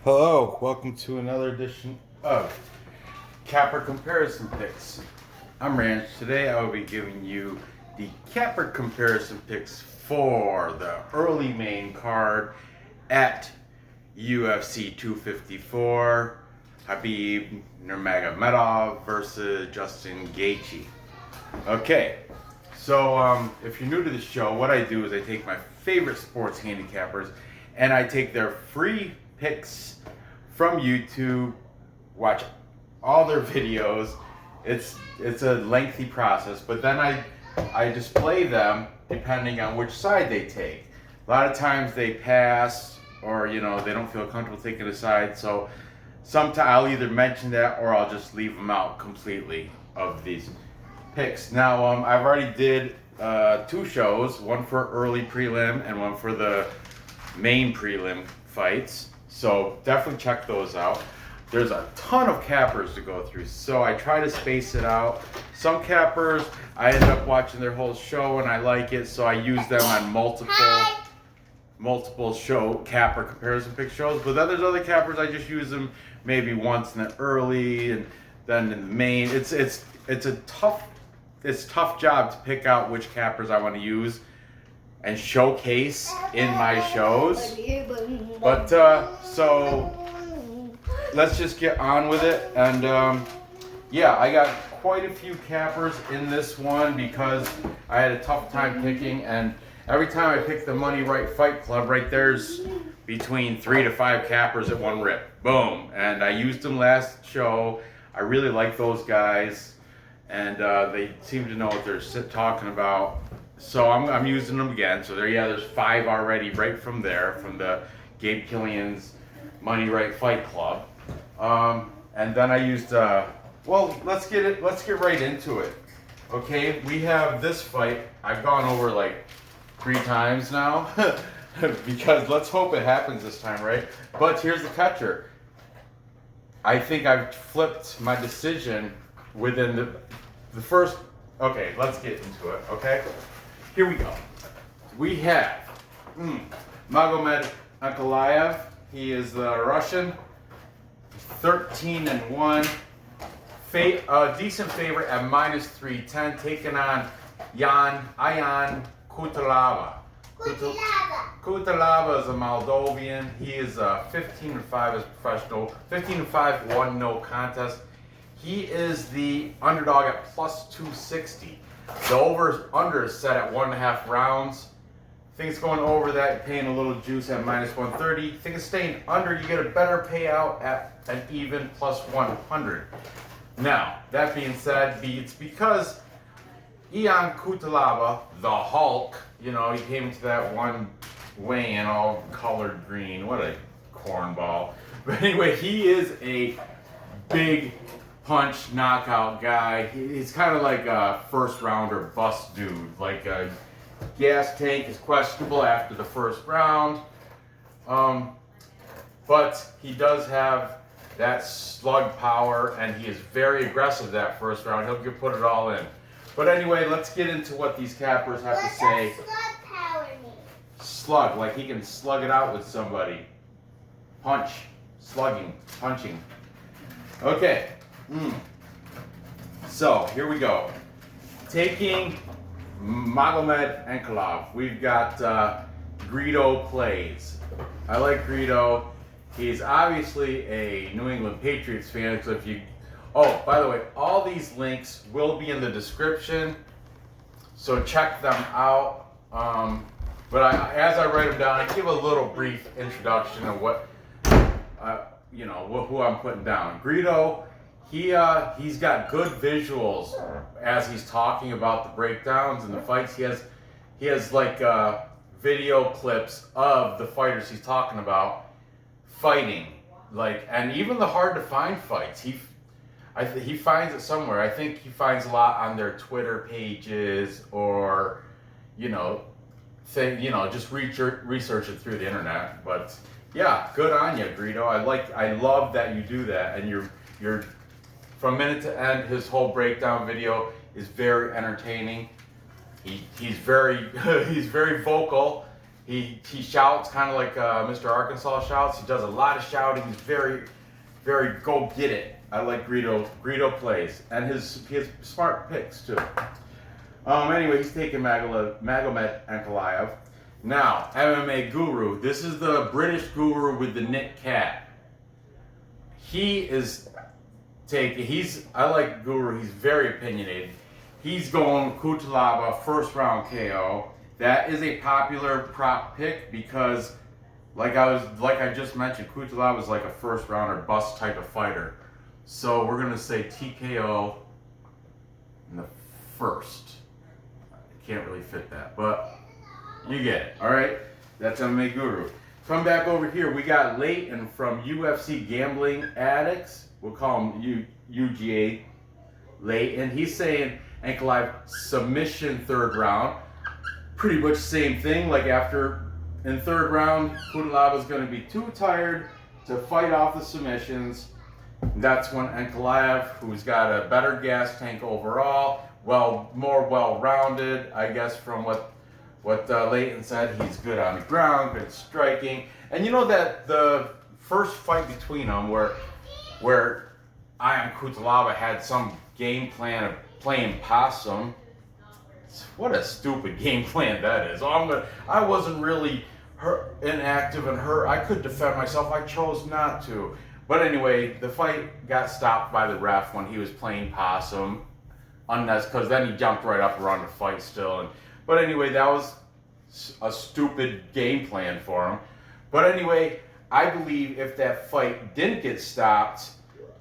Hello, welcome to another edition of Capper Comparison Picks. I'm Ranch. Today I will be giving you the Capper Comparison Picks for the early main card at UFC 254, Khabib Nurmagomedov versus Justin Gaethje. Okay, so if you're new to the show, what I do is I take my favorite sports handicappers and I take their free picks from YouTube, watch all their videos. It's a lengthy process, but then I display them depending on which side they take. A lot of times they pass, or they don't feel comfortable taking a side. So sometimes I'll either mention that or I'll just leave them out completely of these picks. Now I've already did 2 shows, one for early prelim and one for the main prelim fights. So definitely check those out. There's a ton of cappers to go through, so I try to space it out. Some cappers, I end up watching their whole show and I like it, so I use them on multiple show capper comparison pick shows. But then there's other cappers, I just use them maybe once in the early and then in the main. It's a tough job to pick out which cappers I want to use and showcase in my shows. But so let's just get on with it. And yeah, I got quite a few cappers in this one because I had a tough time picking, and every time I pick the Money Right Fight Club, right there's between 3 to 5 cappers at one rip. Boom. And I used them last show. I really like those guys, and they seem to know what they're talking about. So I'm using them again. So there's 5 already right from there, from the Gabe Killian's Money Right Fight Club. And then I used well, let's get right into it. Okay, we have this fight. I've gone over like 3 times now because let's hope it happens this time, right? But here's the catcher. I think I've flipped my decision within the first. Okay, let's get into it. Okay. Here we go. We have Magomed Ankalaev. He is the Russian, 13-1. Decent favorite at -310, taking on Ion Cutelaba. Cutelaba is a Moldovan. He is 15-5 as professional. 15-5, 1 no contest. He is the underdog at +260. The over/under is set at 1.5 rounds. Think it's going over that, you're paying a little juice at -130. Think it's staying under, you get a better payout at an even +100. Now, that being said, it's because Ion Cutelaba, the Hulk, he came into that one weigh-in all colored green. What a cornball. But anyway, he is a big punch knockout guy. He's kind of like a first rounder bust dude. Like a gas tank is questionable after the first round. But he does have that slug power, and he is very aggressive that first round. He'll put it all in. But anyway, let's get into what these cappers have to say. What does slug power mean? Slug, like he can slug it out with somebody. Punch, slugging, punching. Okay. So here we go. Taking Magomed Ankalaev, we've got Greedo plays. I like Greedo. He's obviously a New England Patriots fan. So by the way, all these links will be in the description, so check them out. But as I write them down, I give a little brief introduction of what who I'm putting down. Greedo. He's got good visuals as he's talking about the breakdowns and the fights. He has like video clips of the fighters he's talking about fighting, and even the hard to find fights. He finds it somewhere. I think he finds a lot on their Twitter pages or just research it through the internet. But yeah, good on you, Greedo. I love that you do that, and you're from minute to end. His whole breakdown video is very entertaining. He's very he's very vocal, He shouts kind of like Mr. Arkansas shouts. He does a lot of shouting. He's very, very go get it. I like Greedo plays, and he has smart picks too. Anyway, he's taking Magomed Ankalaev. Now, MMA Guru. This is the British guru with the knit cap. I like Guru. He's very opinionated. He's going Cutelaba first round KO. That is a popular prop pick because, like I just mentioned, Cutelaba is like a first round or bust type of fighter. So we're gonna say TKO in the first. I can't really fit that, but you get it. All right, that's MMA Guru. Come back over here. We got Leighton from UFC Gambling Addicts. We'll call him UGA Leighton. He's saying Ankalaev submission third round. Pretty much same thing. Like in third round, Cutelaba is going to be too tired to fight off the submissions. That's when Ankalaev, who's got a better gas tank overall, more well-rounded, I guess from what Leighton said, he's good on the ground, good striking. And you know that the first fight between them where I and Cutelaba had some game plan of playing possum. What a stupid game plan that is. I wasn't really inactive and hurt. I could defend myself. I chose not to. But anyway, the fight got stopped by the ref when he was playing possum. Because then he jumped right up around the fight still. But anyway, that was a stupid game plan for him. But anyway, I believe if that fight didn't get stopped,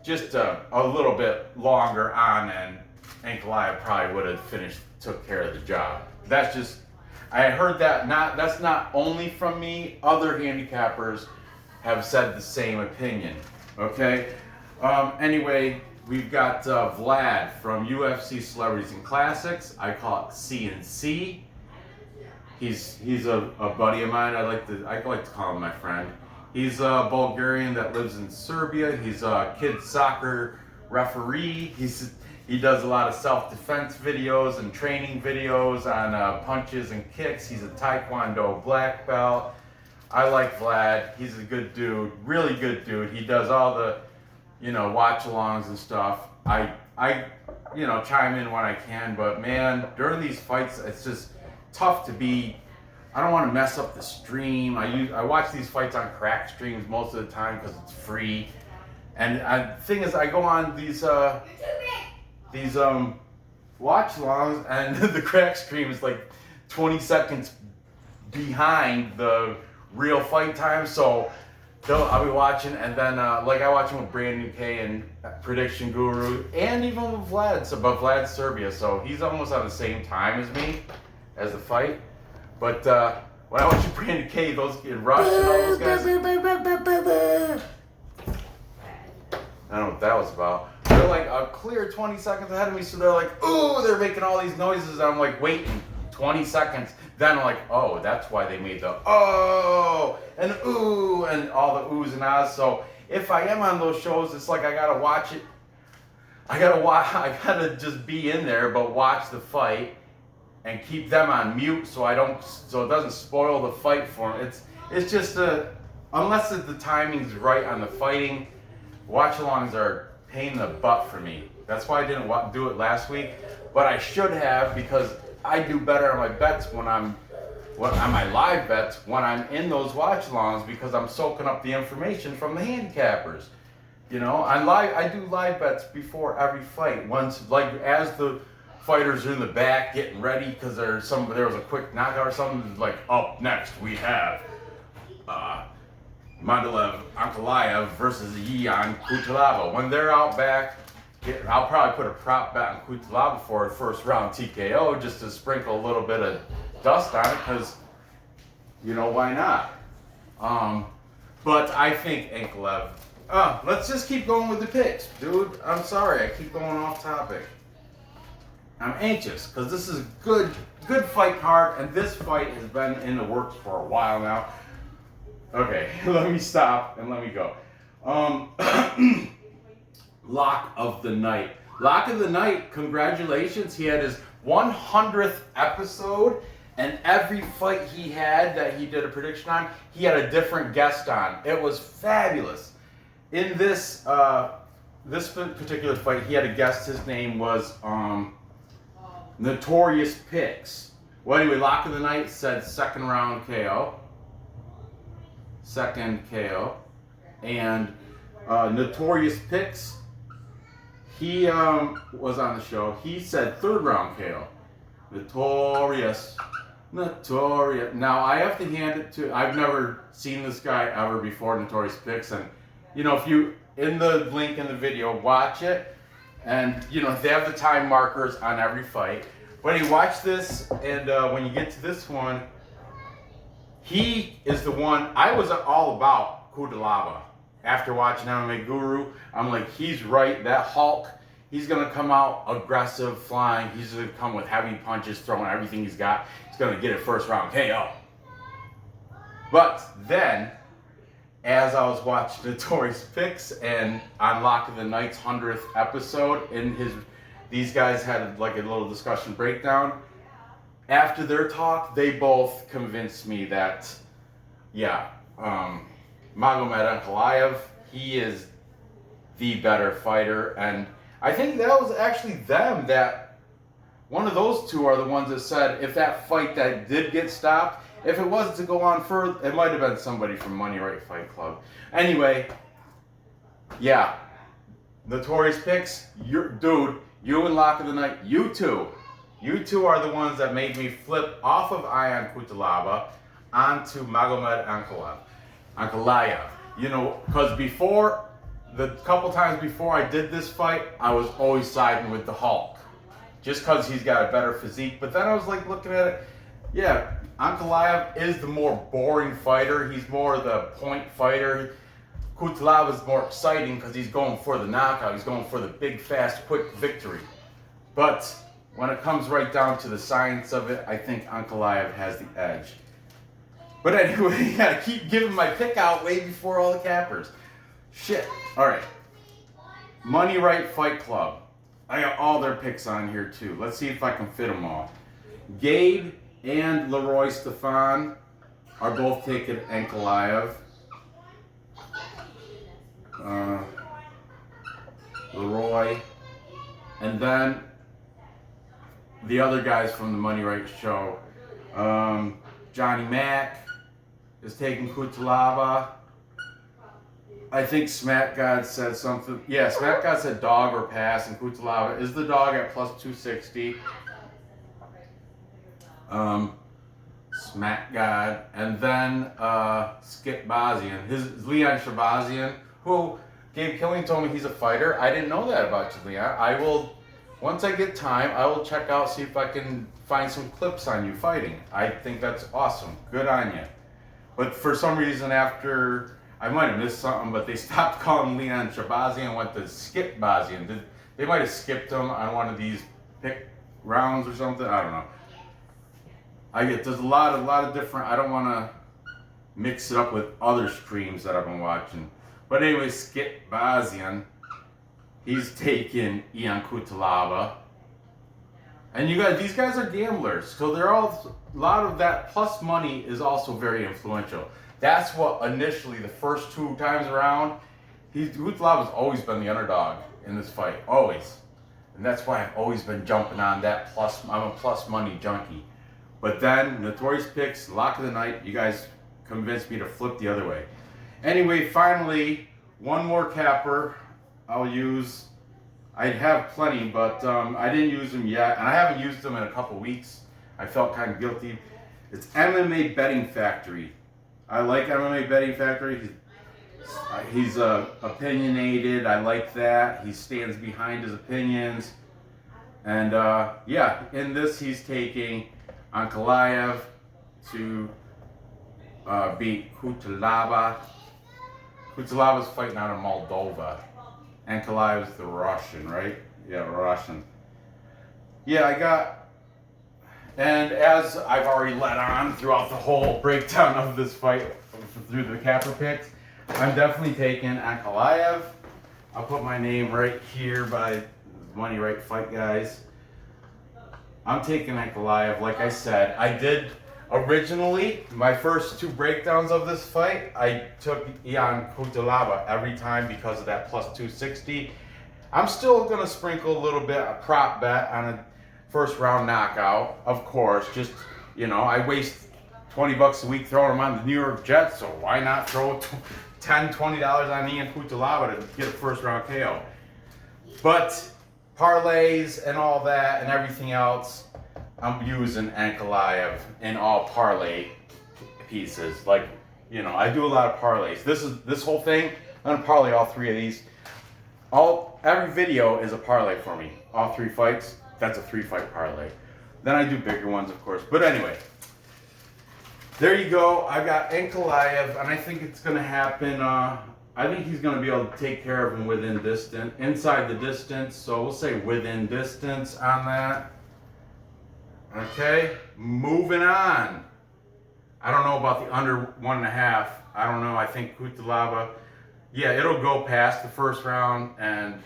just a little bit longer on, and Ankalaev probably would have took care of the job. That's just, I heard that, that's not only from me, other handicappers have said the same opinion, okay? Anyway, we've got Vlad from UFC Celebrities and Classics. I call it CNC. He's a buddy of mine. I like to call him my friend. He's a Bulgarian that lives in Serbia. He's a kid soccer referee. He does a lot of self-defense videos and training videos on punches and kicks. He's a Taekwondo black belt. I like Vlad. He's a good dude, really good dude. He does all the, watch-alongs and stuff. I chime in when I can, but man, during these fights, it's just tough to be. I don't want to mess up the stream. I watch these fights on crack streams most of the time because it's free. And the thing is, I go on these watch-alongs, and the crack stream is like 20 seconds behind the real fight time. So I'll be watching, and then like I watch him with Brandon K and Prediction Guru, and even with Vlad. But Vlad's Serbia, so he's almost on the same time as me as the fight. But when I watch Brandon K, those get rushed and all those guys. I don't know what that was about. They're like a clear 20 seconds ahead of me, so they're like, ooh, they're making all these noises. And I'm like, waiting 20 seconds. Then I'm like, oh, that's why they made the oh and ooh and all the oohs and ahs. So if I am on those shows, it's like I gotta watch it. I gotta just be in there, but watch the fight and keep them on mute so it doesn't spoil the fight for them. It's just unless the timing's right on the fighting, watch-alongs are a pain in the butt for me. That's why I didn't do it last week, but I should have, because I do better on my bets on my live bets when I'm in those watch-alongs, because I'm soaking up the information from the handicappers. I do live bets before every fight. Once, like as the fighters are in the back getting ready because there was a quick knockout or something. Like, up next we have Ankalaev versus Yian Cutelaba. When they're out back, I'll probably put a prop bet on Cutelaba for a first round TKO just to sprinkle a little bit of dust on it, because why not? But I think Ankalaev. Let's just keep going with the picks, dude. I'm sorry, I keep going off topic. I'm anxious because this is a good fight card, and this fight has been in the works for a while now. Okay, let me stop and let me go. Lock of the night. Lock of the night, congratulations. He had his 100th episode, And every fight he had that he did a prediction on, he had a different guest on. It was fabulous. In this this particular fight, he had a guest. His name was Notorious Picks. Well, anyway, lock of the night said second round KO. Second KO. And Notorious Picks, he was on the show. He said third round KO. Notorious. Now, I have to hand it to, I've never seen this guy ever before, Notorious Picks. And, you know, if you, in the link in the video, watch it. And, you know, they have the time markers on every fight. But you watch this, and when you get to this one, he is the one, I was all about Cutelaba. After watching Mma Guru, I'm like, he's right, that Hulk, he's going to come out aggressive, flying. He's going to come with heavy punches, throwing everything he's got. He's going to get it first round KO. But then, as I was watching Notorious Picks and on Lock of the Night's 100th episode, these guys had like a little discussion breakdown. After their talk, they both convinced me that, yeah, Magomed Ankalaev, he is the better fighter. And I think that was actually them that, one of those two are the ones that said if that fight that did get stopped, if it wasn't to go on further, it might have been somebody from Money Right Fight Club. Anyway, yeah, Notorious Picks, dude, you and Lock of the Night, you two are the ones that made me flip off of Ion Cutelaba onto Magomed Ankalaev. You know, because before, the couple times before I did this fight, I was always siding with the Hulk. Just because he's got a better physique. But then I was like looking at it, yeah, Ankalaev is the more boring fighter. He's more the point fighter. Cutelaba is more exciting because he's going for the knockout. He's going for the big, fast, quick victory. But when it comes right down to the science of it, I think Ankalaev has the edge. But anyway, I gotta keep giving my pick out way before all the cappers. Shit. Alright. Money Right Fight Club. I got all their picks on here too. Let's see if I can fit them all. Gabe and Leroy Stefan are both taking Ankalaev. Leroy. And then the other guys from the Money Right show. Johnny Mac is taking Cutelaba. I think Smack God said something. Yeah, Smack God said dog or pass, and Cutelaba is the dog at plus 260. Smack God. And then Skip Bazian. His Leon Shabazian, who Gabe Killing told me he's a fighter. I didn't know that about you, Leon. I will, once I get time, I will check out, see if I can find some clips on you fighting. I think that's awesome. Good on you. But for some reason after, I might have missed something, but they stopped calling Leon Shabazian and went to Skip Bazian. They might have skipped him on one of these pick rounds or something. I don't know. There's a lot of different, I don't want to mix it up with other streams that I've been watching. But anyway, Skip Bazian, he's taking Ion Cutelaba. And you guys, these guys are gamblers, so they're all, a lot of that plus money is also very influential. That's what initially, the first two times around, Cutelaba's always been the underdog in this fight, always. And that's why I've always been jumping on that plus, I'm a plus money junkie. But then, Notorious Picks, Lock of the Night, you guys convinced me to flip the other way. Anyway, finally, one more capper I'll use. I have plenty, but I didn't use them yet, and I haven't used them in a couple weeks. I felt kind of guilty. It's MMA Betting Factory. I like MMA Betting Factory. He's opinionated. I like that. He stands behind his opinions. And yeah, in this he's taking Ankalaev to beat Cutelaba. Cutelaba's fighting out of Moldova. Ankalaev's the Russian, right? Yeah, Russian. Yeah, I got, and as I've already let on throughout the whole breakdown of this fight through the capper picks, I'm definitely taking Ankalaev. I'll put my name right here by Money Right Fight guys. I'm taking Ankalaev. Like I said, I did originally, my first 2 breakdowns of this fight, I took Cutelaba every time because of that plus 260. I'm still going to sprinkle a little bit of prop bet on a first round knockout, of course. Just, you know, I waste $20 a week throwing them on the New York Jets, so why not throw $10, $20 on Ian Cutelaba to get a first round KO? But parlays and all that and everything else, I'm using Ankalaev in all parlay pieces. Like, you know, I do a lot of parlays. This whole thing, I'm gonna parlay all 3 of these. Every video is a parlay for me. All 3 fights, that's a 3-fight parlay. Then I do bigger ones, of course. But anyway, there you go. I got Ankalaev, and I think it's gonna happen. I think he's going to be able to take care of him within distance, inside the distance. So we'll say within distance on that. Okay, moving on. I don't know about the under 1.5. I don't know. I think Cutelaba, yeah, it'll go past the first round, and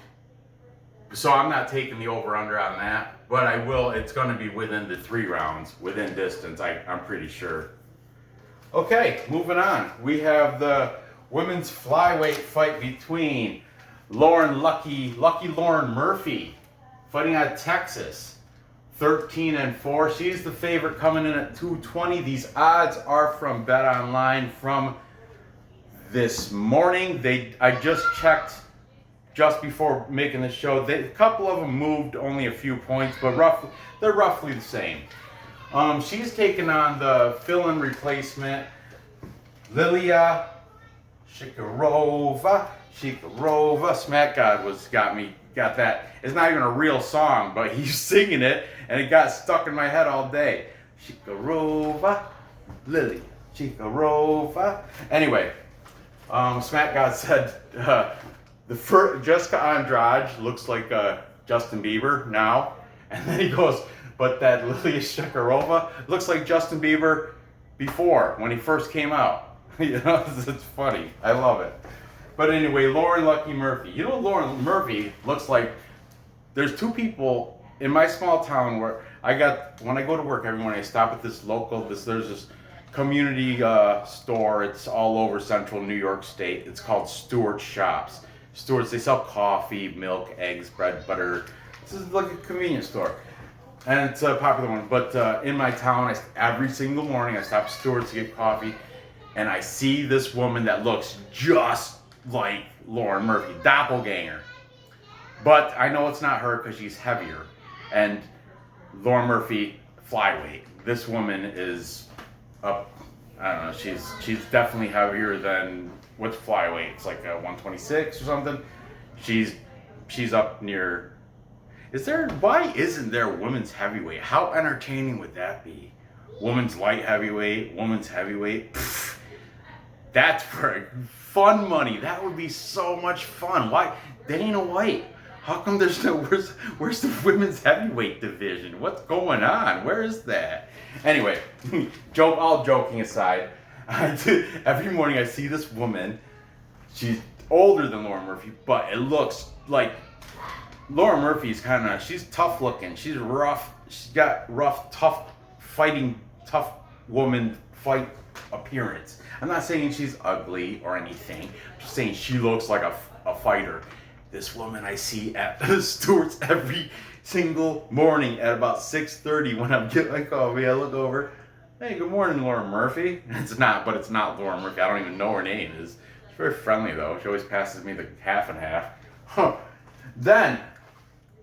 so I'm not taking the over/under on that. But I will. It's going to be within the 3 rounds, within distance. I'm pretty sure. Okay, moving on. We have the women's flyweight fight between Lucky Lauren Murphy, fighting out of Texas, 13-4. She's the favorite coming in at 220. These odds are from Bet Online from this morning. I just checked just before making the show. A couple of them moved only a few points, but they're roughly the same. She's taking on the fill-in replacement, Liliya. Shakirova. Smack God got that. It's not even a real song, but he's singing it, and it got stuck in my head all day. Shakirova, Liliya, Shakirova. Anyway, Smack God said the first Jessica Andrade looks like Justin Bieber now, and then he goes, but that Liliya Shakirova looks like Justin Bieber before, when he first came out. You know, it's funny. I love it. But anyway, Lauren Lucky Murphy. You know, Lauren Murphy looks like, there's 2 people in my small town where when I go to work every morning, I stop at this there's this community store. It's all over central New York State. It's called Stewart's Shops. Stewart's, they sell coffee, milk, eggs, bread, butter. This is like a convenience store. And it's a popular one. But in my town, every single morning, I stop at Stewart's to get coffee. And I see this woman that looks just like Lauren Murphy, doppelganger. But I know it's not her because she's heavier. And Lauren Murphy, flyweight. This woman is up, I don't know, she's definitely heavier than, what's flyweight? It's like a 126 or something. She's up near, why isn't there women's heavyweight? How entertaining would that be? Women's light heavyweight, women's heavyweight. Pfft. That's for fun money. That would be so much fun. Why? Dana White. How come there's no, where's the women's heavyweight division? What's going on? Where is that? Anyway, all joking aside, every morning I see this woman. She's older than Lauren Murphy, but it looks like Lauren Murphy's she's tough looking. She's rough. She's got rough, tough woman fight appearance. I'm not saying she's ugly or anything. I'm just saying she looks like a fighter. This woman I see at Stewart's every single morning at about 6:30 when I'm getting my coffee. I look over, hey, good morning, Lauren Murphy. It's not Lauren Murphy. I don't even know her name is. She's very friendly though. She always passes me the half and half. Then,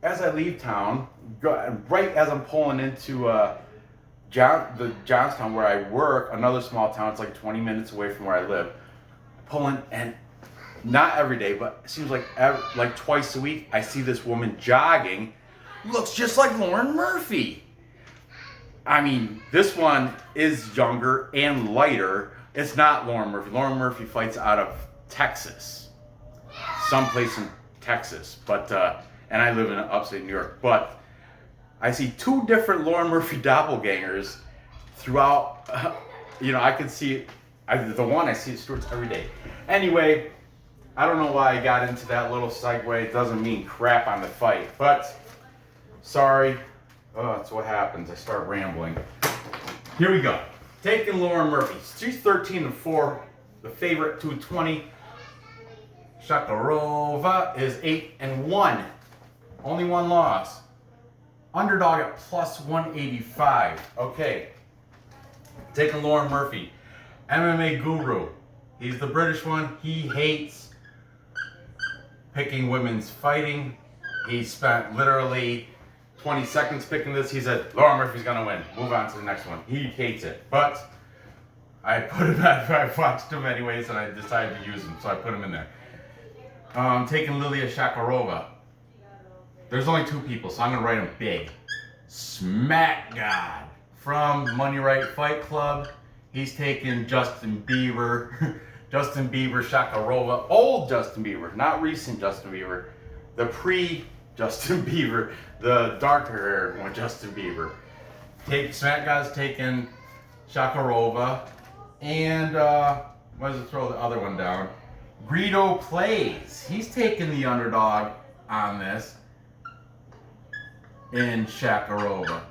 as I leave town, right as I'm pulling into the Johnstown where I work, another small town, it's like 20 minutes away from where I live, pulling, and not every day, but it seems like twice a week, I see this woman jogging, looks just like Lauren Murphy. I mean, this one is younger and lighter. It's not Lauren Murphy. Lauren Murphy fights out of Texas, someplace in Texas, but and I live in upstate New York, but I see 2 different Lauren Murphy doppelgangers throughout. I could see the one I see at Stewart's every day. Anyway, I don't know why I got into that little segue. It doesn't mean crap on the fight, but sorry. Oh, that's what happens. I start rambling. Here we go. Taking Lauren Murphy. She's 13-4. The favorite, 220. Shakirova is 8-1. Only one loss. Underdog at plus 185. Okay. Taking Lauren Murphy. MMA Guru. He's the British one. He hates picking women's fighting. He spent literally 20 seconds picking this. He said, Lauren Murphy's going to win. Move on to the next one. He hates it. But I put him at, I watched him anyways, and I decided to use him, so I put him in there. Taking Liliya Shakirova. There's only 2 people, so I'm going to write them big. Smack God from Money Right Fight Club. He's taking Justin Bieber. Justin Bieber, Shakirova. Old Justin Bieber, not recent Justin Bieber. The pre-Justin Bieber. The darker hair one, Justin Bieber. Smack God's taking Shakirova. And, what does it throw the other one down? Greedo Plays. He's taking the underdog on this. In Shakirova.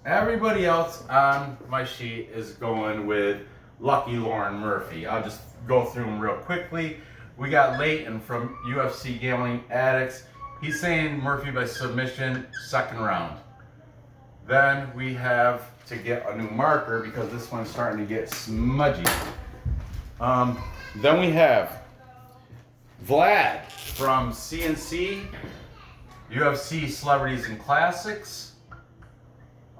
Everybody else on my sheet is going with Lucky Lauren Murphy. I'll just go through them real quickly. We got Leighton from UFC Gambling Addicts. He's saying Murphy by submission, 2nd round. Then we have to get a new marker because this one's starting to get smudgy. Then we have Vlad from CNC. UFC Celebrities and Classics.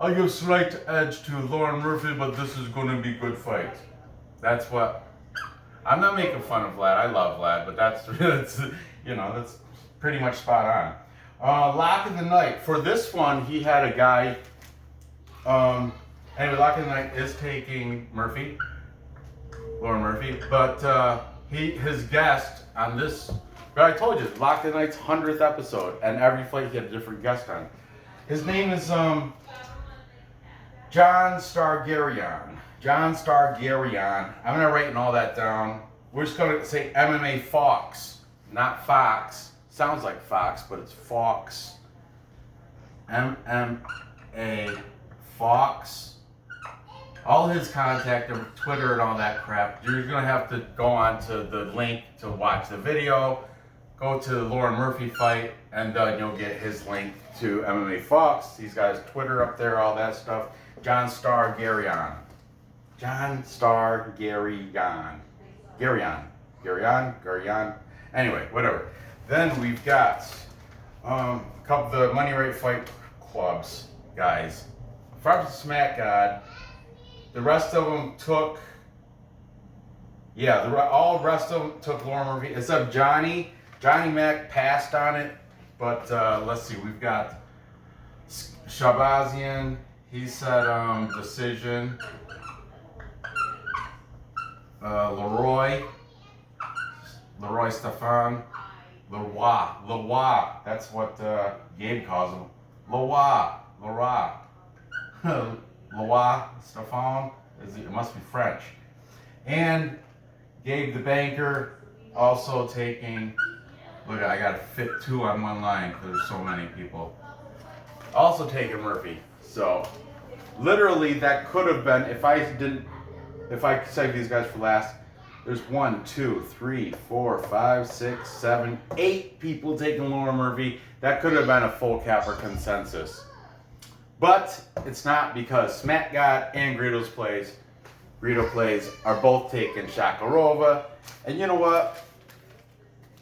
I give slight edge to Lauren Murphy, but this is going to be a good fight. That's what. I'm not making fun of Vlad. I love Vlad, but that's that's pretty much spot on. Lock of the Night. For this one, he had a guy. Anyway, Lock of the Night is taking Murphy, Lauren Murphy, but his guest on this. But I told you, Lock of the Night's 100th episode, and every fight he had a different guest on. His name is John Stargarian. John Stargarian. I'm gonna write all that down. We're just gonna say MMA Fox, not Fox. Sounds like Fox, but it's Fox. MMA Fox. All his contact, Twitter and all that crap. You're gonna have to go on to the link to watch the video. Go to the Lauren Murphy fight, and you'll get his link to MMA Fox. He's got his Twitter up there, all that stuff. John Stargarian. John Stargarian. Garian. Anyway, whatever. Then we've got a couple of the Money Right Fight Clubs guys. From Smack God. The rest of them took. Yeah, all the rest of them took Lauren Murphy, except Johnny. Johnny Mac passed on it, but let's see, we've got Shabazian, he said decision. Leroy Stefan, Leroy, that's what Gabe calls him. Leroy Stefan, it must be French. And Gabe the Banker, also taking. Look, I gotta fit 2 on one line because there's so many people. Also taking Murphy. So, literally, that could have been, if I saved these guys for last, there's 1, 2, 3, 4, 5, 6, 7, 8 people taking Lauren Murphy. That could have been a full capper consensus. But it's not because Smack God and Greedo Plays are both taking Shakirova. And you know what?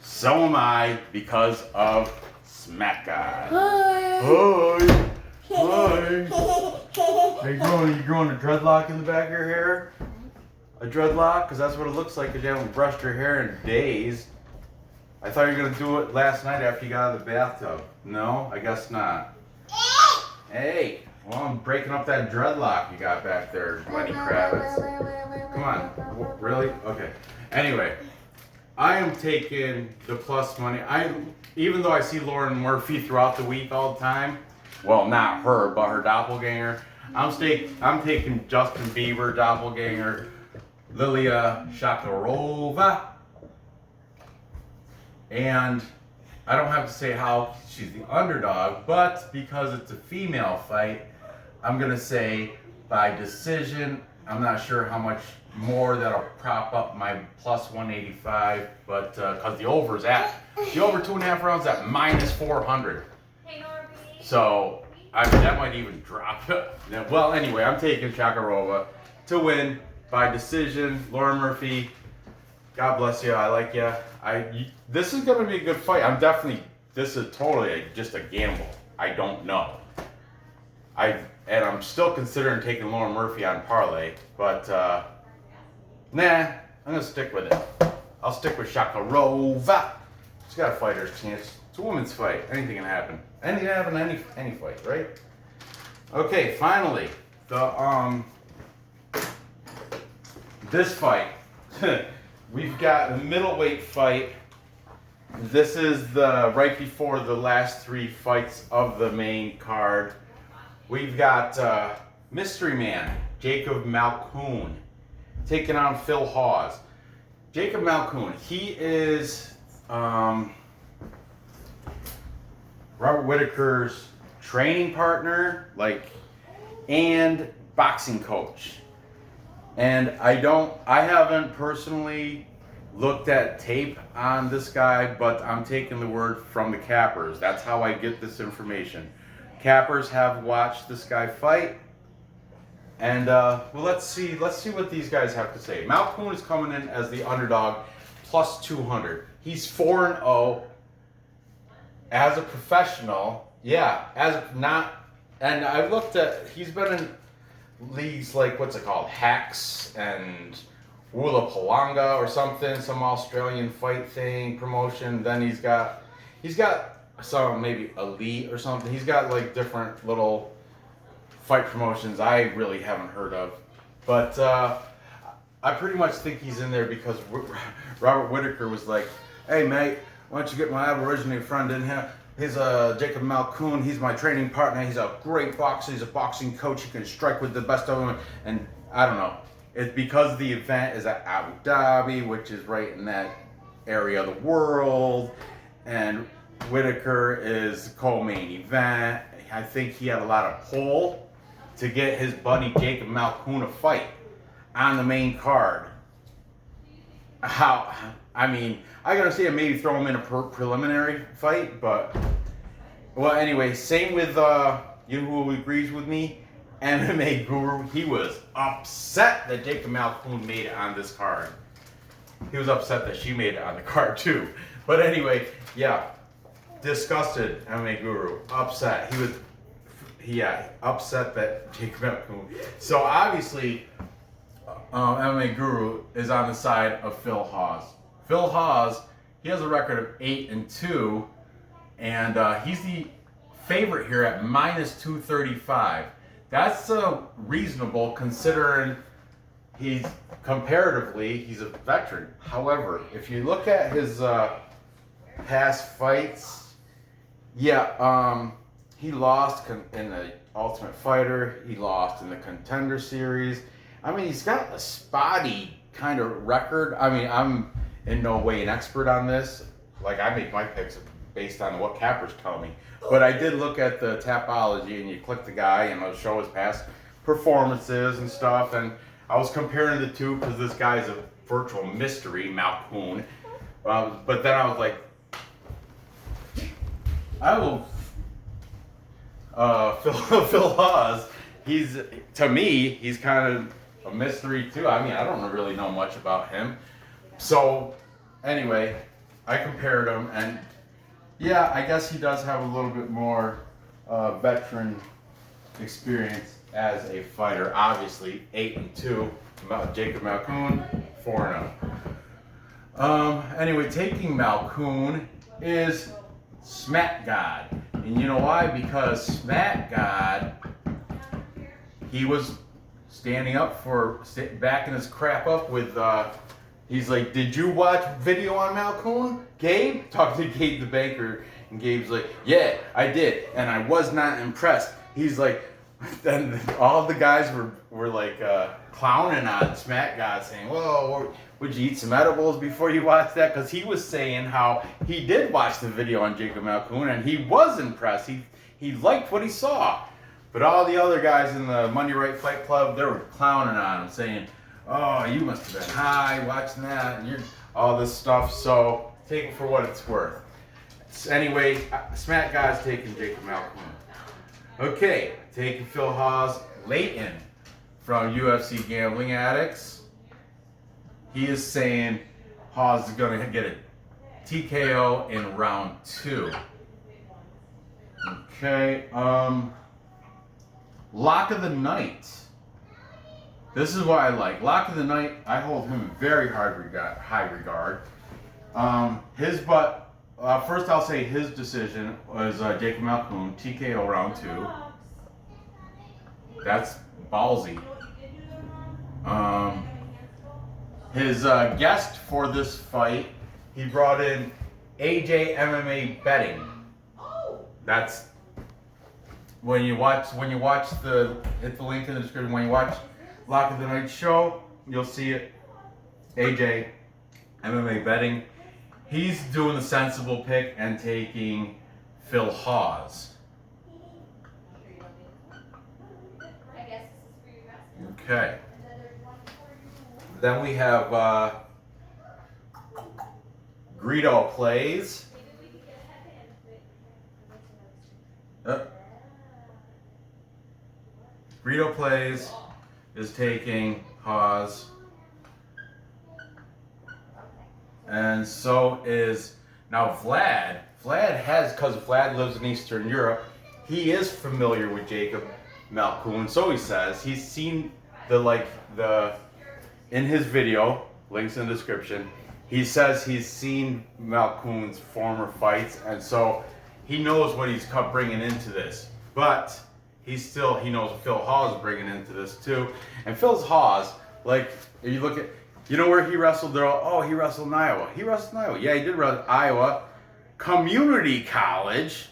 So am I because of Smack God. Hi. Are you growing a dreadlock in the back of your hair? A dreadlock? Because that's what it looks like because you haven't brushed your hair in days. I thought you were going to do it last night after you got out of the bathtub. No, I guess not. Hey, well, I'm breaking up that dreadlock you got back there, Lenny Kravitz. Come on. Really? Okay. Anyway. I am taking the plus money. Even though I see Lauren Murphy throughout the week all the time, well, not her, but her doppelganger. I'm taking Justin Bieber doppelganger, Liliya Shakirova, and I don't have to say how she's the underdog, but because it's a female fight, I'm going to say by decision. I'm not sure how much more that'll prop up my plus 185, but because the over 2.5 rounds at minus 400. So that might even drop. Well, anyway, I'm taking Shakirova to win by decision. Laura Murphy, God bless you. I like you. This is going to be a good fight. This is totally just a gamble. I don't know. And I'm still considering taking Laura Murphy on parlay, but nah, I'm going to stick with it. I'll stick with Shakirova. She's got a fighter's chance. It's a woman's fight. Anything can happen. Anything can happen in any fight, right? Okay, finally, this fight. We've got a middleweight fight. This is the right before the last 3 fights of the main card. We've got Mystery Man, Jacob Malkoun, taking on Phil Hawes. Jacob Malkoun, he is Robert Whittaker's training partner, and boxing coach. And I haven't personally looked at tape on this guy, but I'm taking the word from the cappers. That's how I get this information. Cappers have watched this guy fight, and well, let's see what these guys have to say. Malkoun is coming in as the underdog, plus 200. He's 4-0 as a professional. Yeah, and I looked at. He's been in leagues like what's it called, Hacks and Wula Palanga or something, some Australian fight thing promotion. Then he's got some maybe Elite or something. He's got like different little fight promotions I really haven't heard of. But I pretty much think he's in there because Robert Whittaker was like, hey mate, why don't you get my Aborigine friend in here? He's Jacob Malkoun. He's my training partner. He's a great boxer. He's a boxing coach. He can strike with the best of them. And I don't know. It's because the event is at Abu Dhabi, which is right in that area of the world. And Whittaker is co-main event. I think he had a lot of pull to get his buddy Jacob Malkoun a fight on the main card. I gotta say, maybe throw him in a preliminary fight, but well, anyway, same with you know who agrees with me, Mma Guru. He was upset that Jacob Malkoun made it on this card. He was upset that she made it on the card too. But anyway, yeah, disgusted, Mma Guru, upset. He was, upset that Jacob Malkoun. So obviously, Mma Guru is on the side of Phil Hawes. Phil Hawes, he has a record of 8-2, and he's the favorite here at minus 235. That's reasonable considering he's a veteran. However, if you look at his past fights, he lost in the Ultimate Fighter. He lost in the Contender Series. I mean, he's got a spotty kind of record. I mean, I'm in no way an expert on this. Like, I make my picks based on what cappers tell me. But I did look at the Tapology, and you click the guy, and it'll show his past performances and stuff. And I was comparing the two because this guy's a virtual mystery, Malkoun. But then I was like, Phil Hawes, to me, he's kind of a mystery too. I mean, I don't really know much about him. So, anyway, I compared him, and yeah, I guess he does have a little bit more veteran experience as a fighter. Obviously, 8-2. Jacob Malkoun, 4-0. Anyway, taking Malkoun is Smack God. And you know why? Because Smack God, he was standing up backing his crap up with, he's like, did you watch video on Malkoun, Gabe? Talking to Gabe the banker, and Gabe's like, yeah, I did, and I was not impressed. He's like, then all the guys were like clowning on Smack God, saying, "Whoa, would you eat some edibles before you watch that?" Because he was saying how he did watch the video on Jacob Malkoun and he was impressed. He liked what he saw. But all the other guys in the Monday Night Fight Club, they were clowning on him, saying, "Oh, you must have been high watching that, and you're all this stuff." So take it for what it's worth. So anyway, Smack God's taking Jacob Malkoun. Okay, taking Phil Hawes, Leighton from UFC Gambling Addicts. He is saying Hawes is going to get a TKO in round 2. Okay, Lock of the Night. This is what I like. Lock of the Night, I hold him in very high regard. First I'll say his decision was Jacob Malkoun, TKO round 2. That's ballsy. His guest for this fight, he brought in AJ MMA Betting. That's when you watch hit the link in the description. When you watch Lock of the Night show, you'll see it. AJ MMA Betting. He's doing the sensible pick and taking Phil Hawes. Okay. Then we have Greedo Plays. Greedo Plays is taking Hawes. And so is now Vlad. Because Vlad lives in Eastern Europe, he is familiar with Jacob Malkoun. So he says he's seen in his video, links in the description. He says he's seen Malkoun's former fights, and so he knows what he's bringing into this. But he knows what Phil Hawes is bringing into this too. And Phil Hawes, like if you look at. You know where he wrestled? He wrestled in Iowa. He wrestled in Iowa. Yeah, he did wrestle Iowa Community College.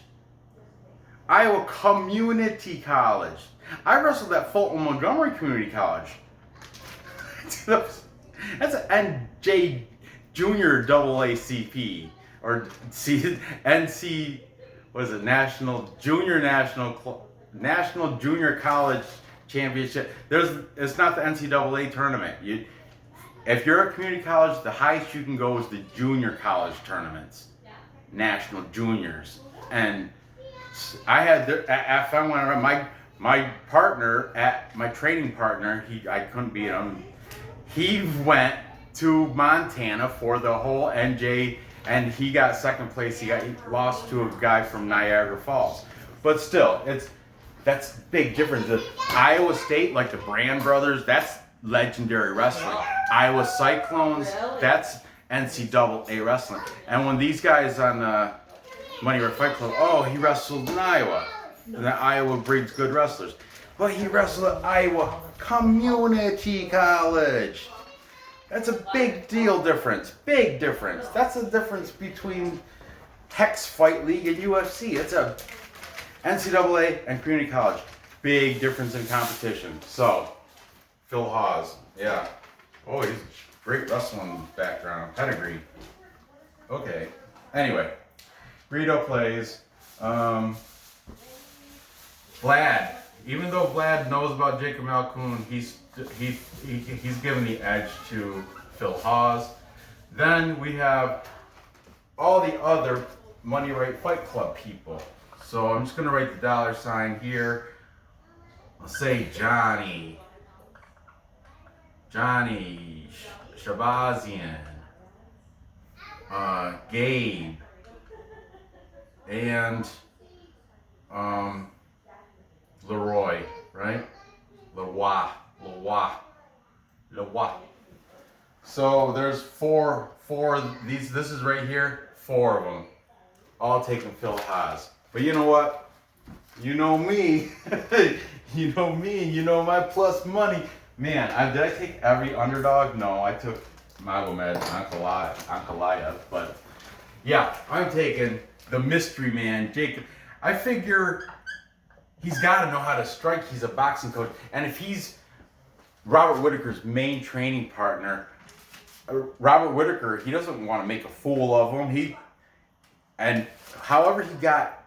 Iowa Community College. I wrestled at Fulton Montgomery Community College. That's an NJ Junior AACP or NC. What is it? National Junior College Championship. It's not the NCAA tournament. If you're a community college, the highest you can go is the junior college tournaments, national juniors. And I had if I went around, my partner my training partner, I couldn't beat him. He went to Montana for the whole NJ, and he got second place. He lost to a guy from Niagara Falls, but still, that's big difference. Iowa State, like the Brand brothers, that's legendary wrestling. Iowa Cyclones, that's NCAA wrestling. And when these guys on Money Night Fight Club, he wrestled in Iowa, and then Iowa breeds good wrestlers. But he wrestled at Iowa Community College. That's a big difference. Big difference. That's the difference between Hex Fight League and UFC. It's a NCAA and community college. Big difference in competition. So, Phil Hawes, yeah. Oh, he's great wrestling background, pedigree. Okay. Anyway, Greedo Plays. Vlad. Even though Vlad knows about Jacob Malkoun, he's given the edge to Phil Hawes. Then we have all the other Money Right Fight Club people. So I'm just gonna write the $sign here. I'll say Johnny Shabazian, Gabe, and Leroy, right? Leroy. So there's four of these. This is right here. 4 of them, all taking Phil Hawes. But you know what? You know me. You know me, and you know my plus money. Man, did I take every underdog? No, I took Magomed, Ankalaev, but yeah, I'm taking the mystery man, Jacob. I figure he's got to know how to strike. He's a boxing coach. And if he's Robert Whittaker's main training partner, Robert Whittaker, he doesn't want to make a fool of him. And however he got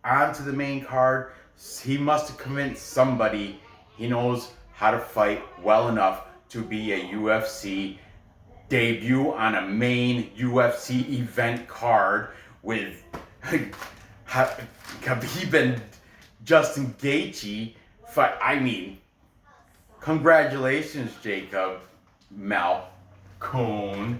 onto the main card, he must have convinced somebody he knows how to fight well enough to be a UFC debut on a main UFC event card with Khabib and Justin Gaethje. I mean, congratulations, Jacob Malkoun.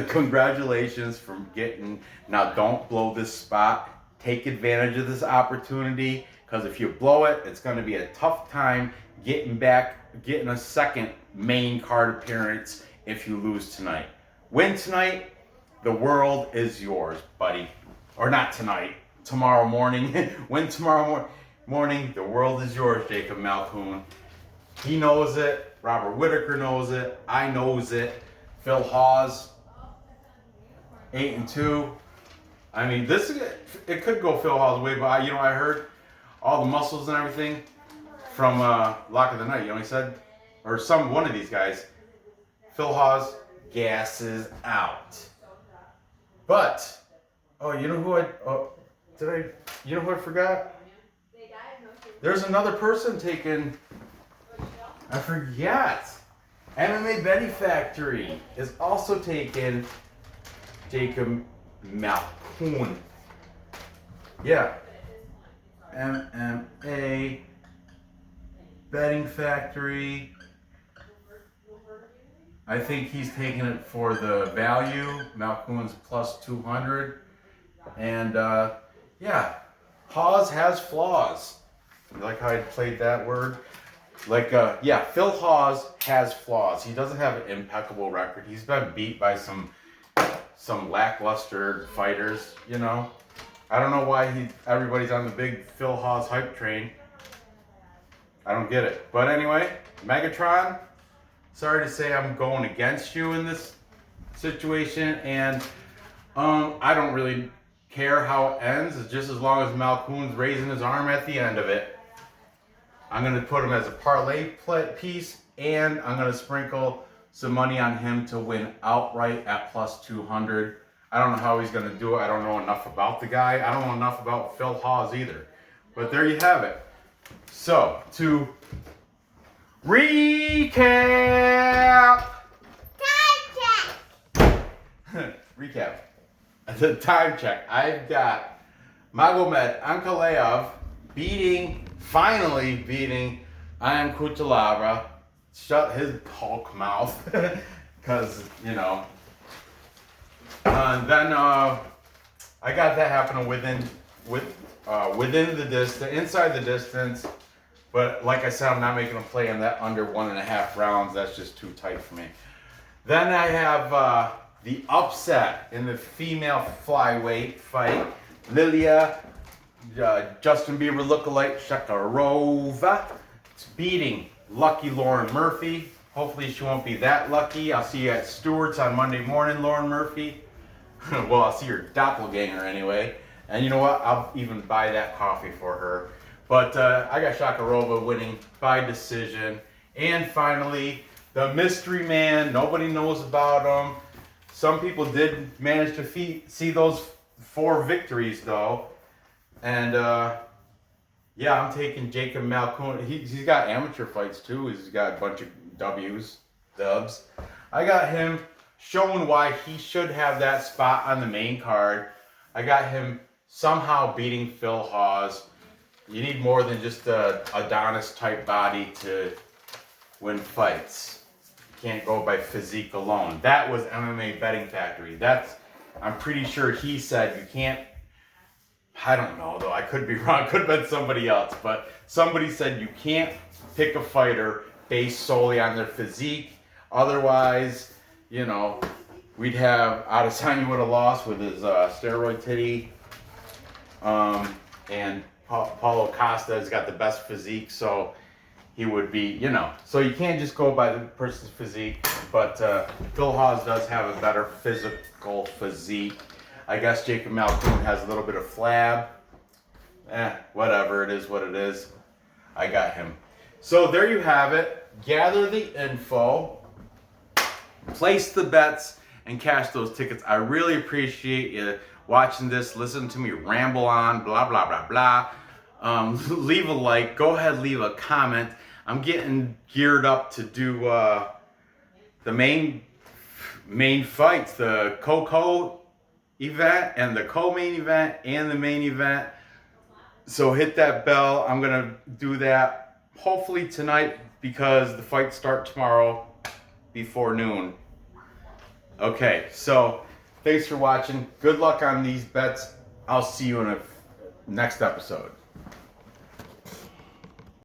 Congratulations for getting. Now, don't blow this spot. Take advantage of this opportunity, because if you blow it, it's going to be a tough time getting a second main card appearance if you lose tonight. Win tonight, the world is yours, buddy. Or not tonight, tomorrow morning. Win tomorrow morning, the world is yours, Jacob Malkoun. He knows it. Robert Whittaker knows it. I knows it. Phil Hawes, 8-2. I mean, it could go Phil Hawes' way, but I heard all the muscles and everything from Lock of the Night. You know what he said? Or one of these guys. Phil Hawes gasses out. But, you know who I forgot? There's another person taking, I forget. MMA Betty Factory is also taking Jacob Malkoun. Yeah. MMA Betting Factory. I think he's taking it for the value. Malkoun's plus 200. And yeah, Hawes has flaws. You like how I played that word? Yeah, Phil Hawes has flaws. He doesn't have an impeccable record. He's been beat by some lackluster fighters, you know. I don't know why everybody's on the big Phil Hawes hype train. I don't get it. But anyway, Megatron, sorry to say I'm going against you in this situation, and I don't really care how it ends, just as long as Malkoun's raising his arm at the end of it. I'm going to put him as a parlay piece, and I'm going to sprinkle some money on him to win outright at plus 200. I don't know how he's going to do it. I don't know enough about the guy. I don't know enough about Phil Hawes either. But there you have it. So, to recap. Time check. Recap. The time check. I've got Magomed Ankalaev finally beating Cutelaba. Shut his Hulk mouth. Because, you know. And then I got that happening within the distance, inside the distance. But like I said, I'm not making a play on that under 1.5 rounds. That's just too tight for me. Then I have the upset in the female flyweight fight. Liliya, Justin Bieber lookalike Shakirova, beating lucky Lauren Murphy. Hopefully she won't be that lucky. I'll see you at Stewart's on Monday morning, Lauren Murphy. Well, I'll see your doppelganger anyway. And you know what? I'll even buy that coffee for her. But I got Shakirova winning by decision. And finally, the mystery man. Nobody knows about him. Some people did manage to see those 4 victories, though. And yeah, I'm taking Jacob Malkoun. He's got amateur fights, too. He's got a bunch of dubs. I got him showing why he should have that spot on the main card. I got him somehow beating Phil Hawes. You need more than just a Adonis type body to win fights. You can't go by physique alone. That was MMA Betting Factory. I'm pretty sure he said you can't. I don't know though. I could be wrong. Could have been somebody else, but somebody said you can't pick a fighter based solely on their physique. Otherwise, you know, we'd have Adesanya would have lost with his steroid titty. And Paulo Costa has got the best physique, so he would be, you know. So you can't just go by the person's physique, but Phil Hawes does have a better physical physique. I guess Jacob Malkoun has a little bit of flab. Whatever, it is what it is. I got him. So there you have it. Gather the info, place the bets, and cash those tickets. I really appreciate you watching this, listen to me ramble on, blah, blah, blah, blah. Leave a like. Go ahead, leave a comment. I'm getting geared up to do the main fights, the co event and the co-main event and the main event. So hit that bell. I'm going to do that hopefully tonight because the fights start tomorrow before noon. Okay, so thanks for watching. Good luck on these bets. I'll see you in a next episode.